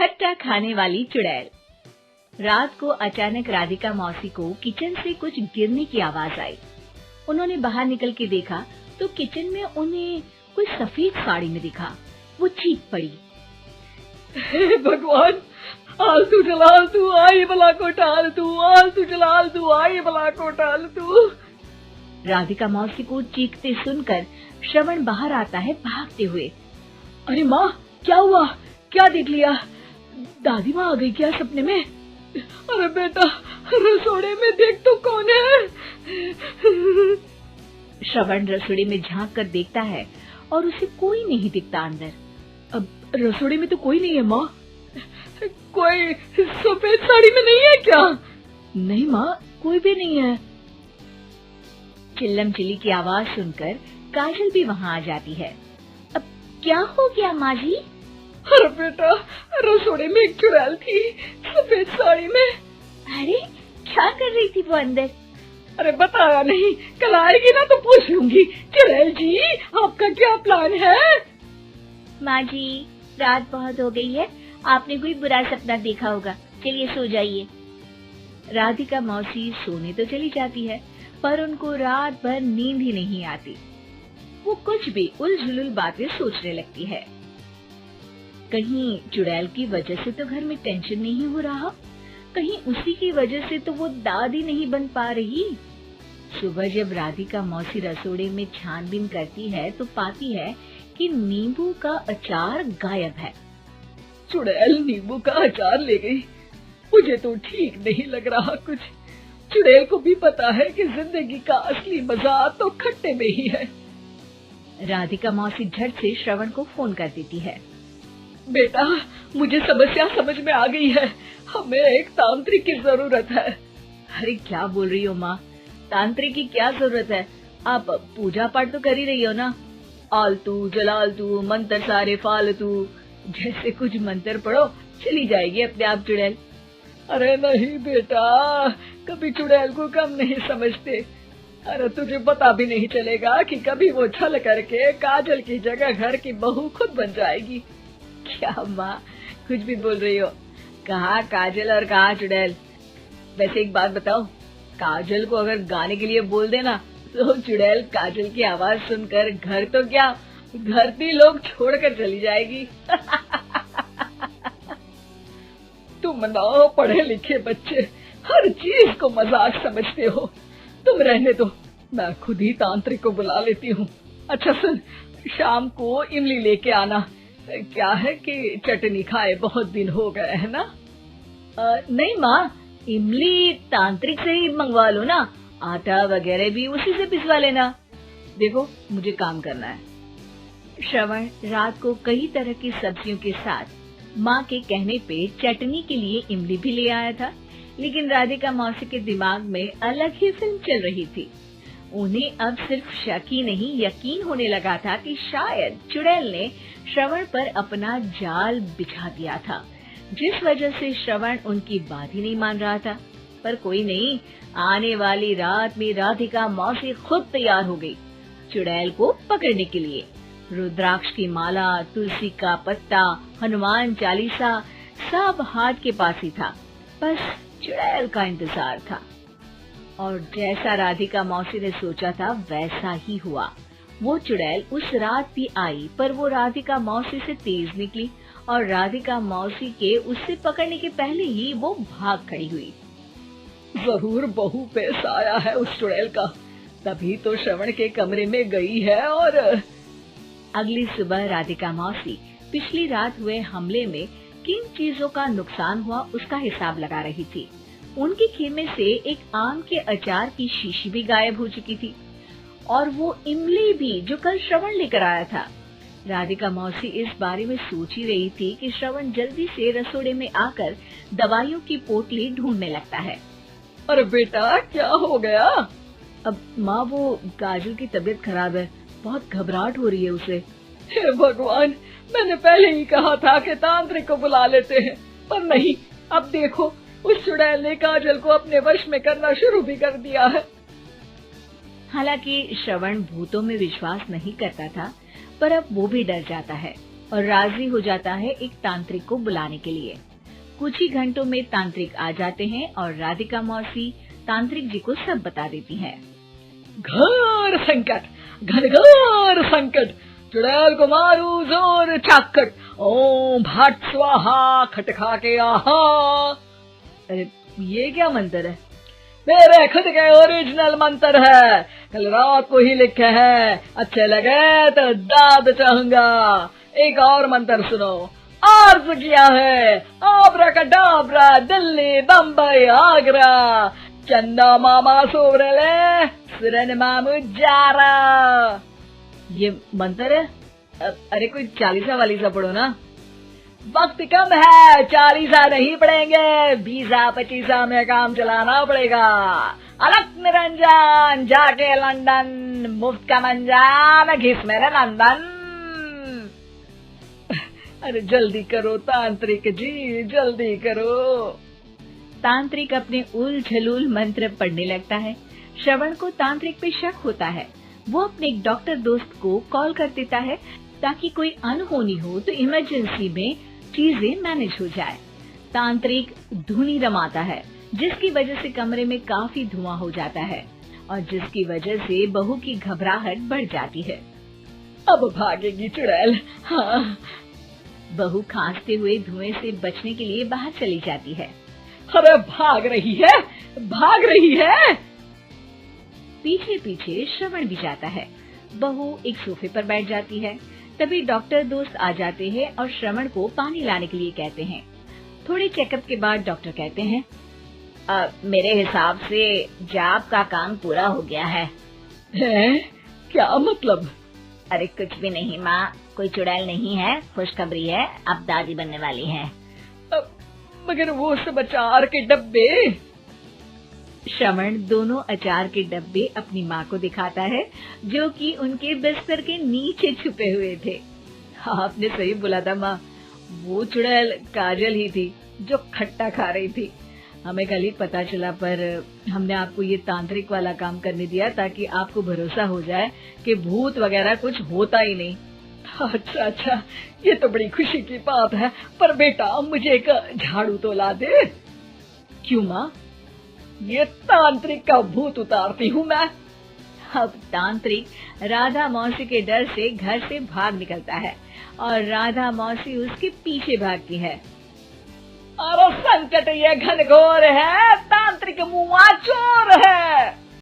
खट्टा खाने वाली चुड़ैल। रात को अचानक राधिका मौसी को किचन से कुछ गिरने की आवाज आई। उन्होंने बाहर निकल के देखा तो किचन में उन्हें कोई सफेद साड़ी में दिखा। वो चीख पड़ी, हे भगवान, आलतू जलाल तू आई बला को टाल तू, आलतू जलाल तू आई बला को टाल तू। राधिका मौसी को चीखते सुनकर श्रवण बाहर आता है भागते हुए। अरे माँ, क्या हुआ? क्या देख लिया? दादी माँ आ गई क्या सपने में? अरे बेटा, रसोड़े में देख तो कौन है? श्रवण रसोड़े में झांक कर देखता है और उसे कोई नहीं दिखता अंदर। अब रसोड़े में तो कोई नहीं है माँ। कोई सफेद साड़ी में नहीं है क्या? नहीं माँ, कोई भी नहीं है। चिल्लम चिल्ली की आवाज सुनकर काजल भी वहाँ आ जाती है। अब क्या हो गया माँ जी? अरे बेटा, रसोड़े में एक चुड़ैल थी सफेद साड़ी में। अरे क्या कर रही थी वो अंदर? अरे बताया नहीं, कल आएगी ना तो पूछ लूंगी। चुड़ैल जी, आपका क्या प्लान है? माँ जी, रात बहुत हो गई है, आपने कोई बुरा सपना देखा होगा, चलिए सो जाइए। राधिका मौसी सोने तो चली जाती है पर उनको रात भर नींद ही नहीं आती। वो कुछ भी उलझुल बातें सोचने लगती है। कहीं चुड़ैल की वजह से तो घर में टेंशन नहीं हो रहा, कहीं उसी की वजह से तो वो दादी नहीं बन पा रही। सुबह जब राधिका मौसी रसोड़े में छानबीन करती है तो पाती है कि नींबू का अचार गायब है। चुड़ैल नींबू का अचार ले गई, मुझे तो ठीक नहीं लग रहा कुछ। चुड़ैल को भी पता है कि जिंदगी का असली मजा तो खट्टे में ही है। राधिका मौसी झट से श्रवण को फोन कर देती है। बेटा, मुझे समस्या समझ में आ गई है, हमें एक तांत्रिक की जरूरत है। अरे क्या बोल रही हो माँ, तांत्रिक की क्या जरूरत है? आप पूजा पाठ तो कर ही रही हो ना। आलतू जलालतू मंत्र सारे फालतू जैसे कुछ मंत्र पढ़ो, चली जाएगी अपने आप चुड़ैल। अरे नहीं बेटा, कभी चुड़ैल को कम नहीं समझते। अरे तुझे पता भी नहीं चलेगा कि कभी वो छल करके काजल की जगह घर की बहू खुद बन जाएगी। क्या माँ, कुछ भी बोल रही हो? कहाँ काजल और कहाँ चुड़ैल? वैसे एक बात बताओ, काजल को अगर गाने के लिए बोल देना तो चुड़ैल काजल की आवाज सुनकर घर तो क्या धरती लोग छोड़कर चली जाएगी। तुम ना पढ़े लिखे बच्चे हर चीज को मजाक समझते हो। तुम रहने दो, मैं खुद ही तांत्रिक को बुला लेती हूँ। अच्छा सुन, शाम को इमली लेके आना। क्या है कि चटनी खाए बहुत दिन हो गए है ना? नहीं माँ, इमली तांत्रिक से ही मंगवा लो ना, आटा वगैरह भी उसी से पिसवा लेना। देखो मुझे काम करना है। श्रवण रात को कई तरह की सब्जियों के साथ माँ के कहने पे चटनी के लिए इमली भी ले आया था, लेकिन राधिका मौसी के दिमाग में अलग ही फिल्म चल रही थी। उन्हें अब सिर्फ शक ही नहीं यकीन होने लगा था कि शायद चुड़ैल ने श्रवण पर अपना जाल बिछा दिया था, जिस वजह से श्रवण उनकी बात ही नहीं मान रहा था। पर कोई नहीं, आने वाली रात में राधिका मौसी खुद तैयार हो गई चुड़ैल को पकड़ने के लिए। रुद्राक्ष की माला, तुलसी का पत्ता, हनुमान चालीसा सब हाथ के पास ही था, बस चुड़ैल का इंतजार था। और जैसा राधिका मौसी ने सोचा था वैसा ही हुआ। वो चुड़ैल उस रात भी आई, पर वो राधिका मौसी से तेज निकली और राधिका मौसी के उससे पकड़ने के पहले ही वो भाग खड़ी हुई। जरूर बहू पे साया है उस चुड़ैल का, तभी तो श्रवण के कमरे में गई है। और अगली सुबह राधिका मौसी पिछली रात हुए हमले में किन चीजों का नुकसान हुआ उसका हिसाब लगा रही थी। उनके खेमे से एक आम के अचार की शीशी भी गायब हो चुकी थी और वो इमली भी जो कल श्रवण लेकर आया था। राधिका मौसी इस बारे में सोच ही रही थी कि श्रवण जल्दी से रसोड़े में आकर दवाइयों की पोटली ढूंढने लगता है। अरे बेटा, क्या हो गया? अब माँ, वो काजल की तबीयत खराब है, बहुत घबराहट हो रही है उसे। हे भगवान, मैंने पहले ही कहा था कि तांत्रिक को बुला लेते हैं, पर नहीं। अब देखो, उस चुड़ैल ने काजल को अपने वश में करना शुरू भी कर दिया है। हालांकि श्रवण भूतों में विश्वास नहीं करता था, पर अब वो भी डर जाता है। और राजी हो जाता है एक तांत्रिक को बुलाने के लिए। कुछ ही घंटों में तांत्रिक आ जाते हैं और राधिका मौसी तांत्रिक जी को सब बता देती हैं। घोर संकट, घनघोर संकट, चुड़ैल को मारू जोर चाकट, ओम भट स्वाहा खटखा के आहा। अरे ये क्या मंत्र है? मेरे खुद के ओरिजिनल मंत्र है, कल रात को ही लिखे हैं, अच्छे लगे तो दाद चाहूंगा। एक और मंत्र सुनो। अर्ज किया है आब्राकडाब्रा, दिल्ली बम्बई आगरा, चंदा मामा सोवरले सुरन मामू जारा। ये मंत्र है? अरे कोई 40 वालीसा पढ़ो ना। वक्त कम है, 40 नहीं पड़ेंगे, 20-25 में काम चलाना पड़ेगा। अलग निरंजन जाके लंदन, मुफ्त का मंजान घिस मेरे नंदन। अरे जल्दी करो तांत्रिक जी, जल्दी करो। तांत्रिक अपने उल झलूल मंत्र पढ़ने लगता है। श्रवण को तांत्रिक पे शक होता है। वो अपने एक डॉक्टर दोस्त को कॉल कर देता है ताकि कोई अनहोनी हो तो इमरजेंसी में चीजें मैनेज हो जाए। तांत्रिक धुनी रमाता है, जिसकी वजह से कमरे में काफी धुआं हो जाता है और जिसकी वजह से बहू की घबराहट बढ़ जाती है। अब भागेगी चुड़ैल। हाँ। बहू खांसते हुए धुएं से बचने के लिए बाहर चली जाती है। अरे भाग रही है, भाग रही है। पीछे पीछे श्रवण भी जाता है। बहू एक सोफे पर बैठ जाती है। तभी डॉक्टर दोस्त आ जाते हैं और श्रवण को पानी लाने के लिए कहते हैं। थोड़े चेकअप के बाद डॉक्टर कहते हैं, मेरे हिसाब से जाप का काम पूरा हो गया है। क्या मतलब? अरे कुछ भी नहीं माँ, कोई चुड़ैल नहीं है, खुशखबरी है, अब दादी बनने वाली है। मगर वो सब अचार के डब्बे। श्रवण दोनों अचार के डब्बे अपनी माँ को दिखाता है, जो कि उनके बिस्तर के नीचे छुपे हुए थे। आपने सही बोला था माँ, वो चुड़ैल काजल ही थी जो खट्टा खा रही थी। हमें कल ही पता चला, पर हमने आपको ये तांत्रिक वाला काम करने दिया ताकि आपको भरोसा हो जाए कि भूत वगैरह कुछ होता ही नहीं। अच्छा, ये तो बड़ी खुशी की बात है, पर बेटा मुझे एक झाड़ू तो ला दे। क्यों माँ? ये तांत्रिक का भूत उतारती हूँ मैं। अब तांत्रिक राधा मौसी के डर से घर से भाग निकलता है और राधा मौसी उसके पीछे भागती है। अरे संकट ये घनघोर है, तांत्रिक मुआ चोर है।